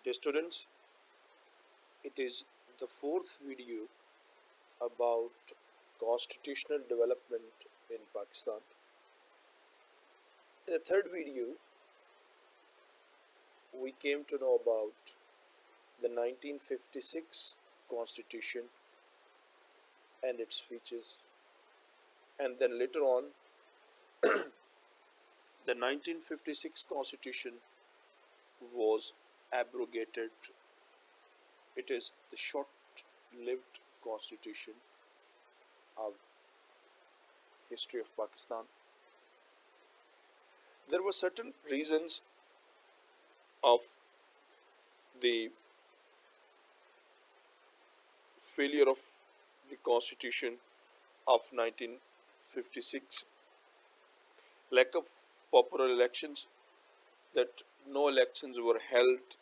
Dear students, it is the fourth video about constitutional development in Pakistan. In the third video, we came to know about the 1956 Constitution and its features, and then later on, the 1956 Constitution was abrogated. It is the short-lived constitution of history of Pakistan. There were certain reasons of the failure of the constitution of 1956. Lack of popular elections, that no elections were held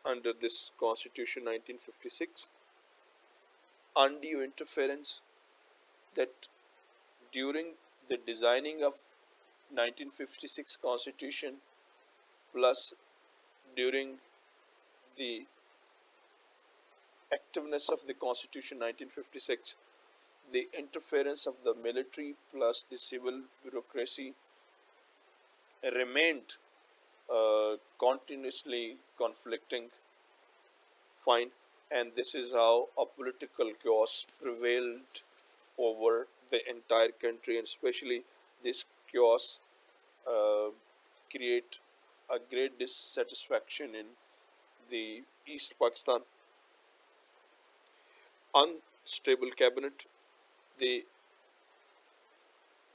under this constitution 1956. Undue interference, that during the designing of 1956 constitution plus during the activeness of the constitution 1956, the interference of the military plus the civil bureaucracy remained continuously conflicting. Fine, and this is how a political chaos prevailed over the entire country, and especially this chaos uh, create a great dissatisfaction in the East Pakistan. Unstable cabinet, the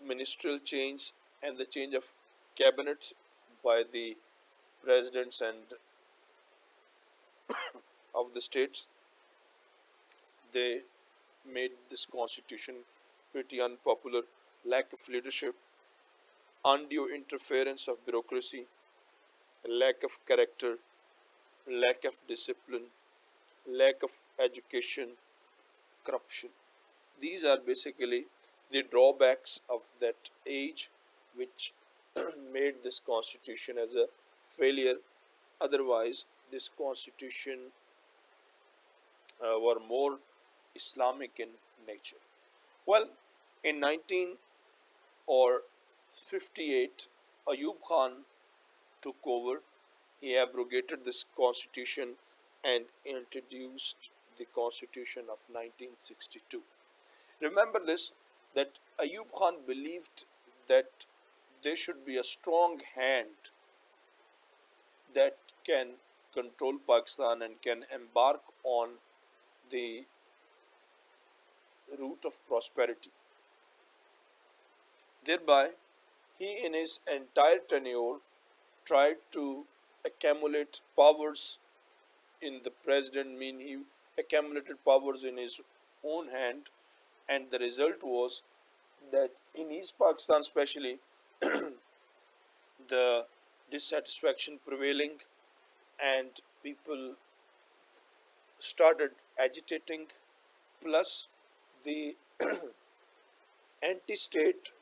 ministerial change and the change of cabinets by the presidents and of the states, they made this constitution pretty unpopular. Lack of leadership, undue interference of bureaucracy, lack of character, lack of discipline, lack of education, corruption. These are basically the drawbacks of that age, which made this constitution as a failure. Otherwise, this constitution were more Islamic in nature. Well, in 19 or 58, Ayub Khan took over. He abrogated this constitution and introduced the constitution of 1962. Remember this, that Ayub Khan believed that there should be a strong hand that can control Pakistan and can embark on the route of prosperity. Thereby, he in his entire tenure tried to accumulate powers in the president, mean he accumulated powers in his own hand, and the result was that in East Pakistan especially, the dissatisfaction prevailing, and people started agitating, plus the anti-state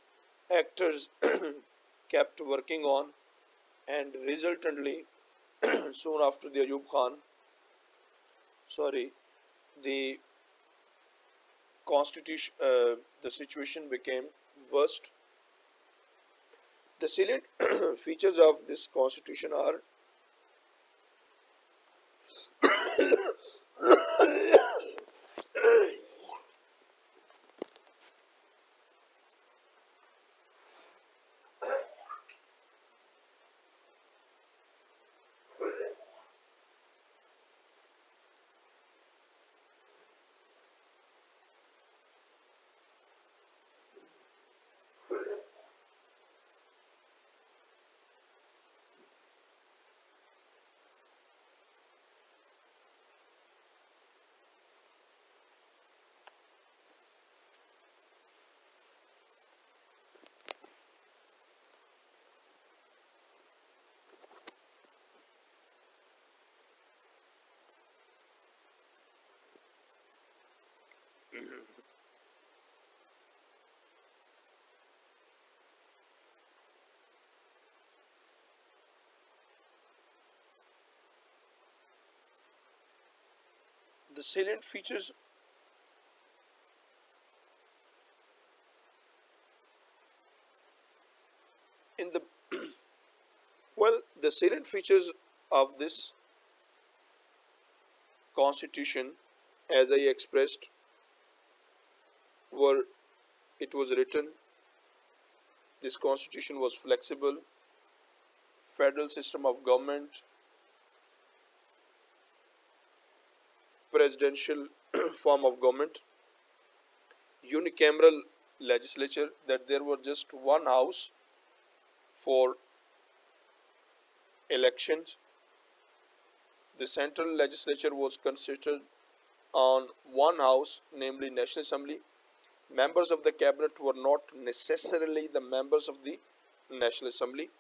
actors kept working on, and resultantly soon after the Ayub Khan, the constitution, the situation became worst. The salient features of this constitution are The salient features in the the salient features of this constitution, as I expressed, were it was written, this constitution was flexible, federal system of government, presidential form of government, unicameral legislature, that there were just one house for elections. The central legislature was constituted on one house, namely National Assembly. Members of the cabinet were not necessarily the members of the National Assembly.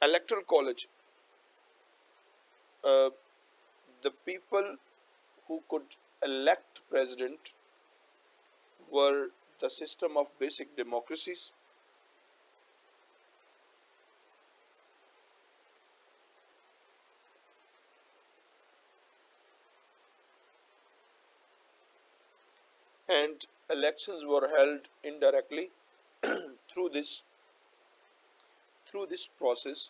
Electoral college, uh, the people who could elect president were the system of basic democracies. And elections were held indirectly through this through this process.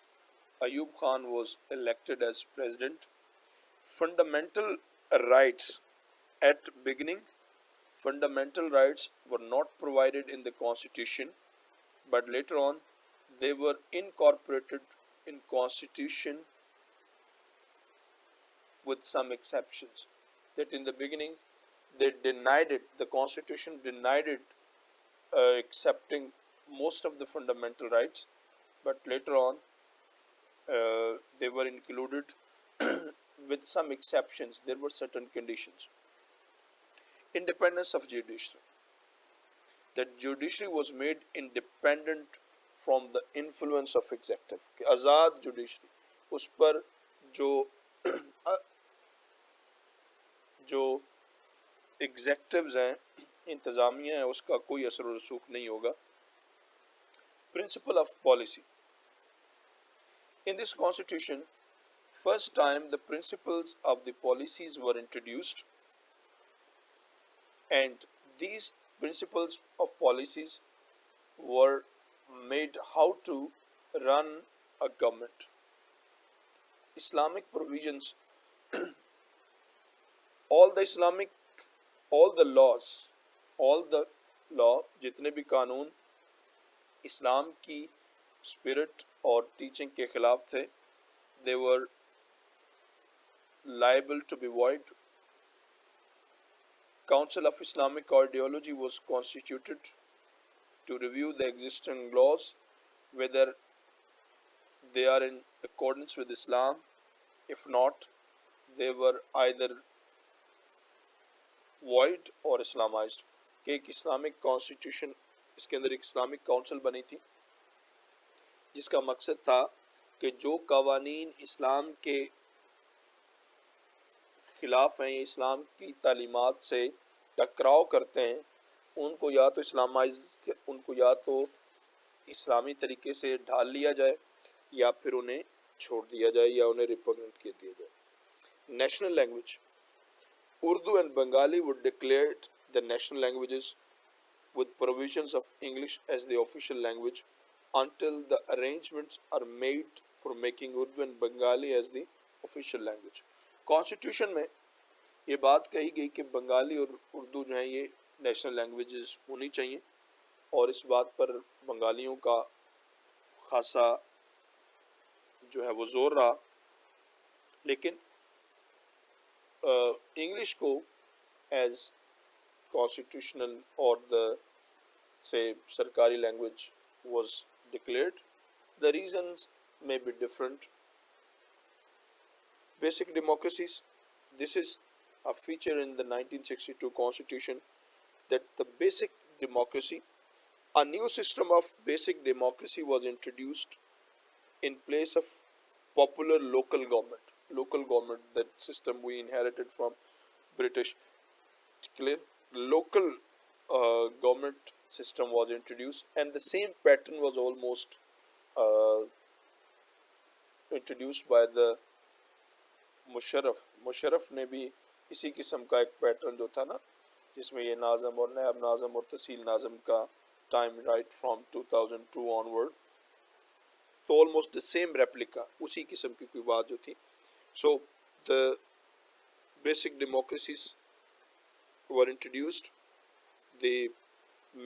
Ayub Khan was elected as president. Fundamental rights at beginning, fundamental rights were not provided in the constitution, but later on they were incorporated in constitution with some exceptions. That in the beginning they denied it, the constitution denied it, accepting most of the fundamental rights, but later on they were included with some exceptions. There were certain conditions. Independence of judiciary. The judiciary was made independent from the influence of executive. Azad judiciary, उस पर जो जो एग्जेक्टिव्स हैं, इंतज़ामिया है, उसका कोई असर और रसूख नहीं होगा. Principle of policy. In this constitution, first time the principles of the policies were introduced, and these principles of policies were made how to run a government. Islamic provisions, all the Islamic, all the laws, all the law, जितने भी कानून इस्लाम की spirit और teaching के खिलाफ थे, they were liable to be void. Council of Islamic Ideology was constituted to review the existing laws, whether they are in accordance with Islam. If not, they were either void or Islamized. कि एक Islamic constitution, इसके अंदर एक Islamic council बनी थी जिसका मकसद था कि जो कवानीन इस्लाम के खिलाफ हैं, इस्लाम की तालीमात से टकराव करते हैं, उनको या तो उनको या तो इस्लामी तरीके से ढाल लिया जाए या फिर उन्हें छोड़ दिया जाए या उन्हें रिपग्नेंट कर दिया जाए. National language. Urdu and Bengali were declared the national languages with provisions of English as the official language until the arrangements are made for making Urdu and Bengali as the official language. Constitution में ये बात कही गई कि बंगाली और उर्दू जो हैं ये नेशनल लैंग्वेजेस होनी चाहिए, और इस बात पर बंगालियों का खासा जो है वो जोर रहा. लेकिन इंग्लिश को एज कॉन्स्टिट्यूशनल और द से सरकारी language was declared. The reasons may be different. Basic democracies. This is a feature in the 1962 Constitution, that the basic democracy, a new system of basic democracy was introduced in place of popular local government. Local government, that system we inherited from British. Clear? Local government system was introduced, and the same pattern was almost uh, introduced by the Musharraf. Musharraf ने भी इसी किस्म का एक pattern जो था ना, जिसमें ये नाज़म और नायब नाज़म और तहसील नाज़म का टाइम राइट फ्रॉम 2002 ऑनवर्ड, तो ऑलमोस्ट द सेम रेप्लिका उसी किस्म की कोई बात जो थी. So the basic democracies were introduced. The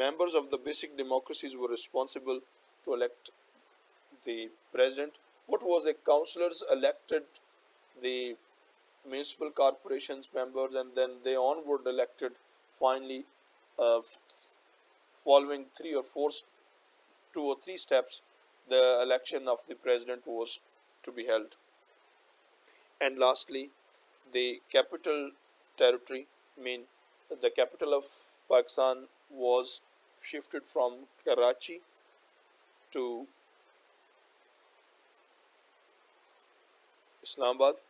members of the basic democracies were responsible to elect the president. What was the councillors elected the municipal corporations members, and then they onward elected finally, uh, following three or four, 2 or 3 steps, the election of the president was to be held. And lastly, the capital territory, mean the capital of Pakistan was shifted from Karachi to Islamabad,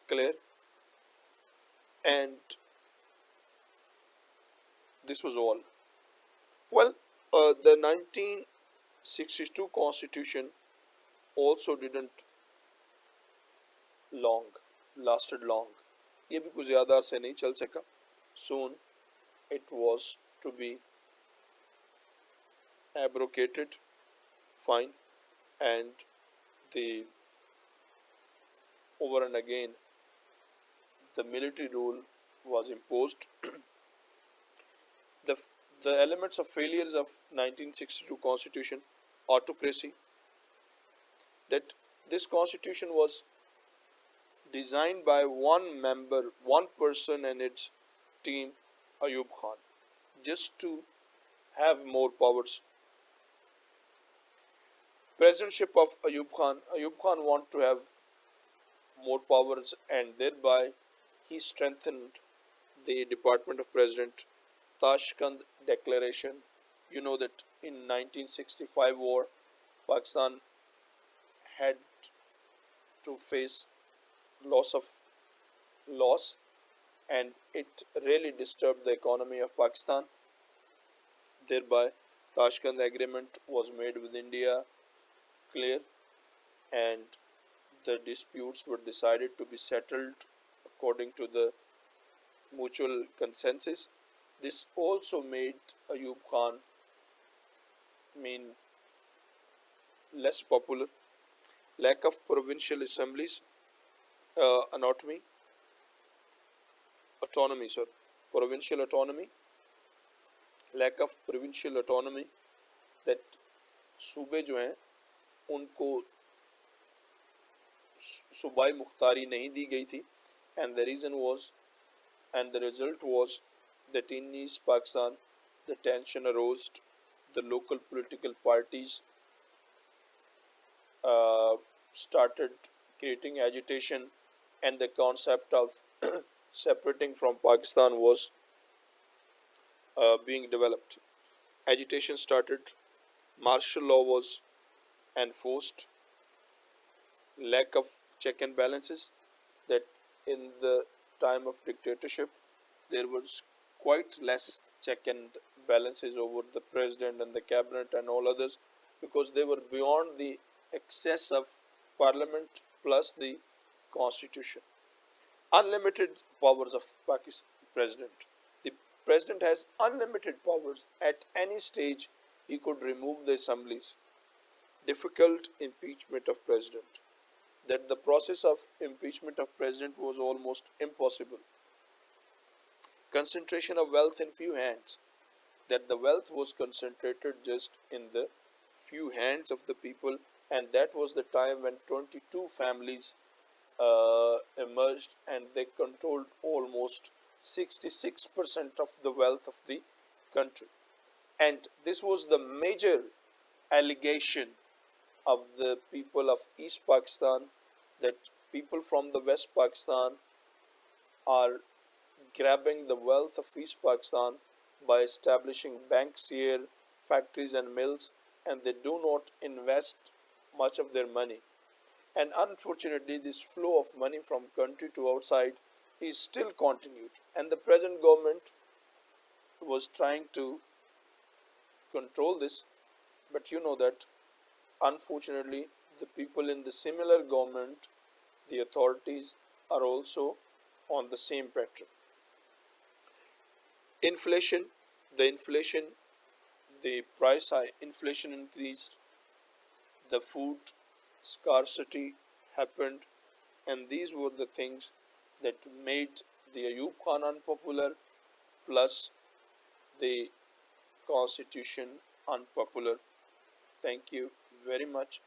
clear, and this was all. Well, the 1962 constitution also didn't long lasted long. ये भी कुछ ज़्यादा अरसे नहीं चल सका. Soon it was to be abrogated, fine, and the over and again the military rule was imposed. the the elements of failures of 1962 constitution: autocracy, that this constitution was designed by one member, one person and its team, Ayub Khan, just to have more powers. Presidentship of Ayub Khan wanted to have more powers, and thereby he strengthened the Department of President. Tashkent Declaration. You know that in 1965 war, Pakistan had to face loss, and it really disturbed the economy of Pakistan. Thereby, Tashkent Agreement was made with India, clear, and the disputes were decided to be settled according to the mutual consensus. This also made Ayub Khan mean less popular. Lack of provincial assemblies, anatomy, autonomy, sorry, provincial autonomy, lack of provincial autonomy, that सूबे जो हैं उनको सूबाई मुख्तारी नहीं दी गई थी, and the reason was, and the result was that in East Pakistan the tension arose. The local political parties started creating agitation, and the concept of separating from Pakistan was being developed. Agitation started, martial law was enforced, lack of check and balances, that in the time of dictatorship there was quite less check and balances over the president and the cabinet and all others, because they were beyond the excess of parliament plus the constitution. Unlimited powers of Pakistan president. The president has unlimited powers. At any stage he could remove the assemblies. Difficult impeachment of president. That the process of impeachment of president was almost impossible. Concentration of wealth in few hands. That the wealth was concentrated just in the few hands of the people, and that was the time when 22 families emerged, and they controlled almost 66% of the wealth of the country. And this was the major allegation of the people of East Pakistan, that people from the West Pakistan are grabbing the wealth of East Pakistan by establishing banks here, factories and mills, and they do not invest much of their money. And unfortunately, this flow of money from country to outside is still continued, and the present government was trying to control this, but you know that unfortunately the people in the similar government, the authorities, are also on the same pattern. Inflation, the inflation, the price high, inflation increased, the food scarcity happened, and these were the things that made the Ayub Khan unpopular, plus the constitution unpopular. Thank you very much.